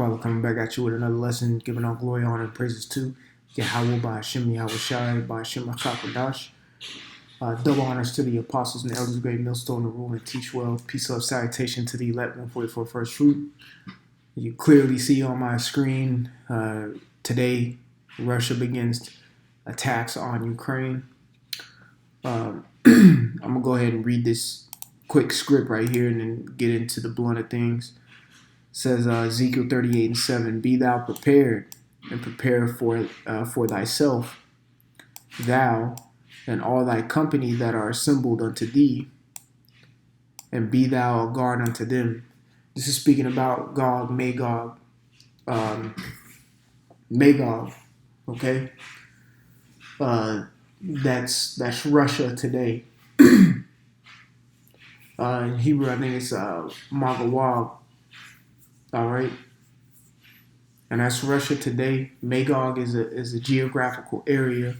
Father, coming back at you with another lesson, giving all glory, honor, and praises to Yahweh by Hashem, Yahweh Shai, by Hashem HaKadosh. Double honors to the apostles and elders, great millstone to rule and teach well. Peace, love, salutation to the elect, 144 first fruit. You clearly see on my screen today, Russia begins attacks on Ukraine. I'm going to go ahead and read this quick script right here and then get into the blunt of things. It says Ezekiel 38:7, be thou prepared and prepare for thyself, thou and all thy company that are assembled unto thee, and be thou a guard unto them. This is speaking about Gog, Magog, okay? That's Russia today. In Hebrew, I think it's Magawag, all right? And that's Russia today. Magog is a geographical area,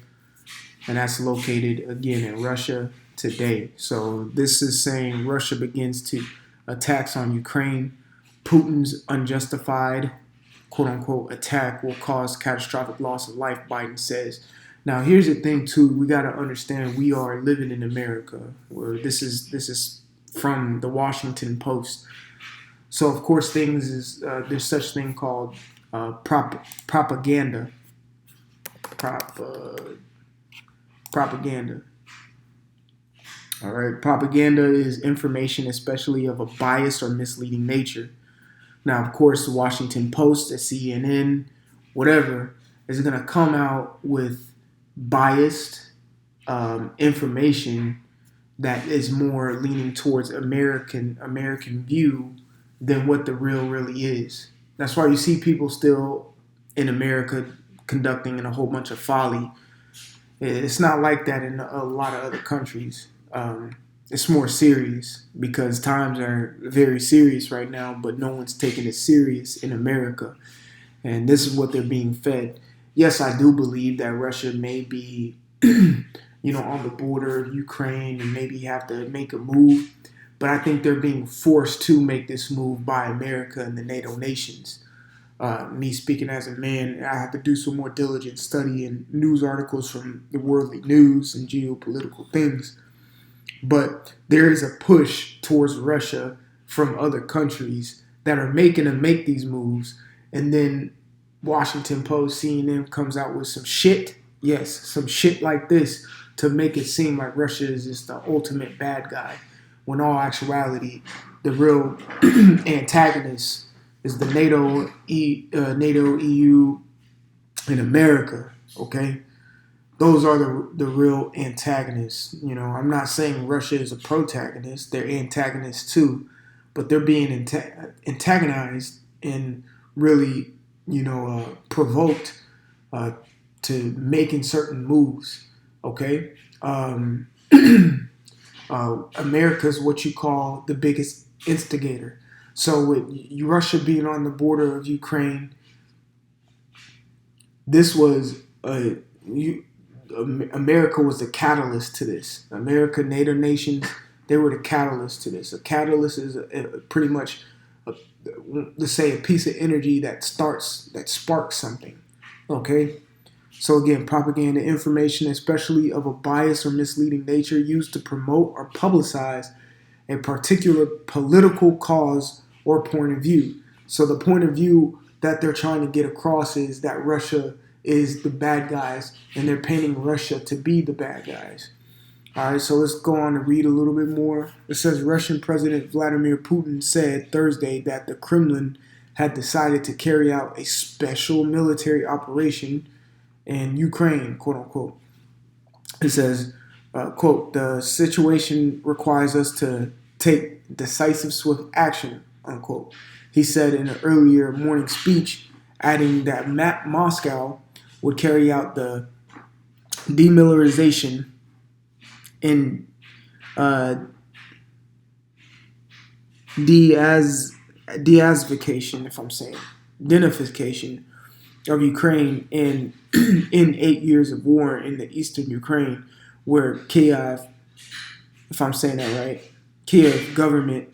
and that's located, again, in Russia today. So this is saying Russia begins to attacks on Ukraine. Putin's unjustified, quote-unquote, attack will cause catastrophic loss of life, Biden says. Now, here's the thing, too. We got to understand we are living in America, where this is from the Washington Post. So, of course, there's such thing called propaganda. Propaganda. All right. Propaganda is information, especially of a biased or misleading nature. Now, of course, the Washington Post, the CNN, whatever, is going to come out with biased information that is more leaning towards American view than what the real really is. That's why you see people still in America conducting in a whole bunch of folly. It's not like that in a lot of other countries. It's more serious because times are very serious right now, but no one's taking it serious in America. And this is what they're being fed. Yes, I do believe that Russia may be, on the border of Ukraine and maybe have to make a move. But I think they're being forced to make this move by America and the NATO nations. Me speaking as a man, I have to do some more diligent study and news articles from the worldly news and geopolitical things. But there is a push towards Russia from other countries that are making them make these moves. And then Washington Post, CNN comes out with some shit. Yes, some shit like this to make it seem like Russia is just the ultimate bad guy. When in all actuality, the real antagonist is the NATO, EU, and America, okay? Those are the real antagonists. I'm not saying Russia is a protagonist. They're antagonists too, but they're being antagonized and really, provoked to making certain moves, okay? America's what you call the biggest instigator. So with Russia being on the border of Ukraine, this was America was the catalyst to this. America, NATO nations, they were the catalyst to this. A catalyst is pretty much, let's say, a piece of energy that sparks something. Okay? So again, propaganda information, especially of a biased or misleading nature, used to promote or publicize a particular political cause or point of view. So the point of view that they're trying to get across is that Russia is the bad guys, and they're painting Russia to be the bad guys. All right, so let's go on to read a little bit more. It says Russian President Vladimir Putin said Thursday that the Kremlin had decided to carry out a special military operation in Ukraine, quote unquote. It says, quote, the situation requires us to take decisive, swift action, unquote. He said in an earlier morning speech, adding that Moscow would carry out the demilitarization and denazification of Ukraine in 8 years of war in the eastern Ukraine, where Kiev, if I'm saying that right, Kiev government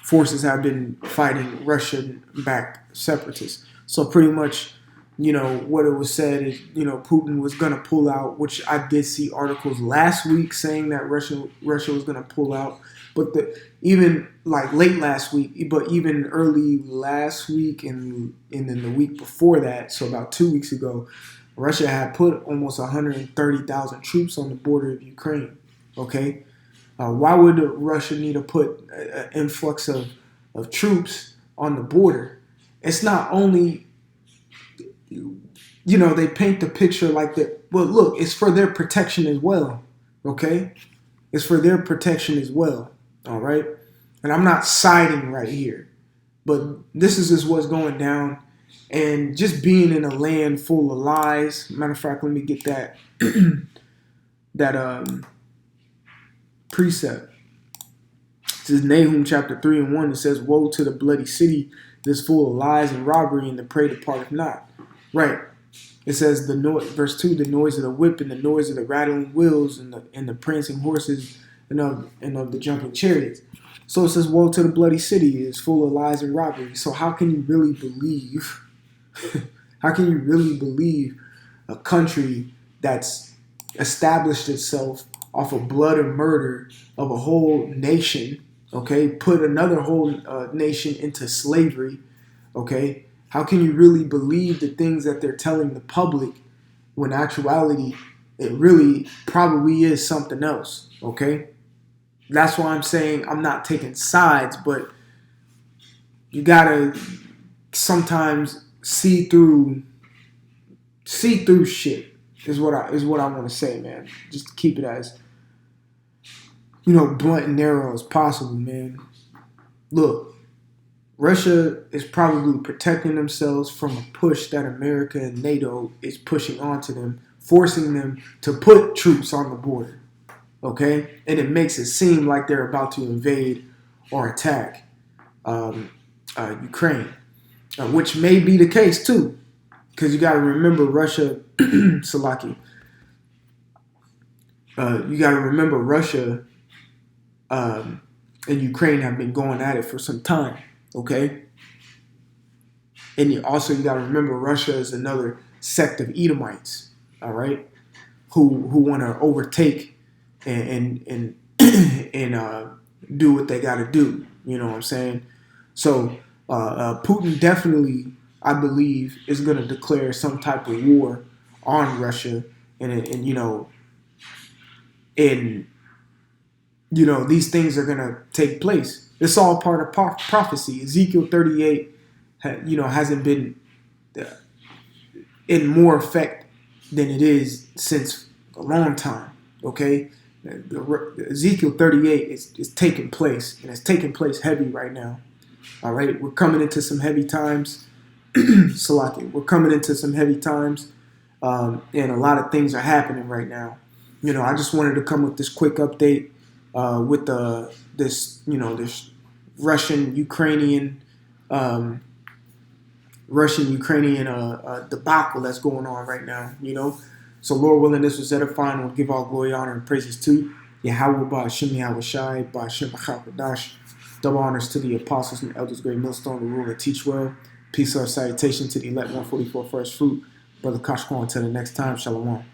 forces have been fighting Russian-backed separatists. So pretty much, what it was said is, Putin was going to pull out, which I did see articles last week saying that Russia was going to pull out. But even like late last week, but even early last week and then the week before that, so about 2 weeks ago, Russia had put almost 130,000 troops on the border of Ukraine. Okay, why would Russia need to put an influx of troops on the border? It's not only, they paint the picture like that. Well, look, it's for their protection as well. Okay, it's for their protection as well. All right, and I'm not siding right here, but this is just what's going down. And just being in a land full of lies. Matter of fact, let me get that that precept. This is Nahum chapter 3 and 1. It says, "Woe to the bloody city that is full of lies and robbery, and the prey departeth not." Right. It says verse 2, the noise of the whip and the noise of the rattling wheels and the prancing horses and of the jumping chariots. So it says, "Woe to the bloody city, it is full of lies and robbery." So how can you really believe? How can you really believe a country that's established itself off of blood and murder of a whole nation, okay, put another whole nation into slavery, okay? How can you really believe the things that they're telling the public when in actuality it really probably is something else, okay? That's why I'm saying I'm not taking sides, but you gotta sometimes see through shit is what I want to say, man. Just to keep it as blunt and narrow as possible, man. Look, Russia is probably protecting themselves from a push that America and NATO is pushing onto them, forcing them to put troops on the border. Okay, and it makes it seem like they're about to invade or attack Ukraine. Which may be the case too, because you got to remember Russia, Salaki. You got to remember Russia and Ukraine have been going at it for some time, okay? And you got to remember Russia is another sect of Edomites, all right, who want to overtake and do what they got to do. You know what I'm saying? So. Putin definitely, I believe, is going to declare some type of war on Russia, and these things are going to take place. It's all part of prophecy. Ezekiel 38, hasn't been in more effect than it is since a long time. Okay, Ezekiel 38 is taking place, and it's taking place heavy right now. All right, we're coming into some heavy times. Salaki, we're coming into some heavy times, and a lot of things are happening right now. I just wanted to come with this quick update with this Russian-Ukrainian debacle that's going on right now. So Lord willing, this was edifying. We'll give all glory, honor, and praises to Yahweh Ba'Shem Yahweh Shai Ba'Shem Achapadash. Double honors to the apostles and elders, great millstone, the rule and teach well. Peace or salutation to the elect 144 first fruit. Brother Kashkwan, until the next time, Shalom.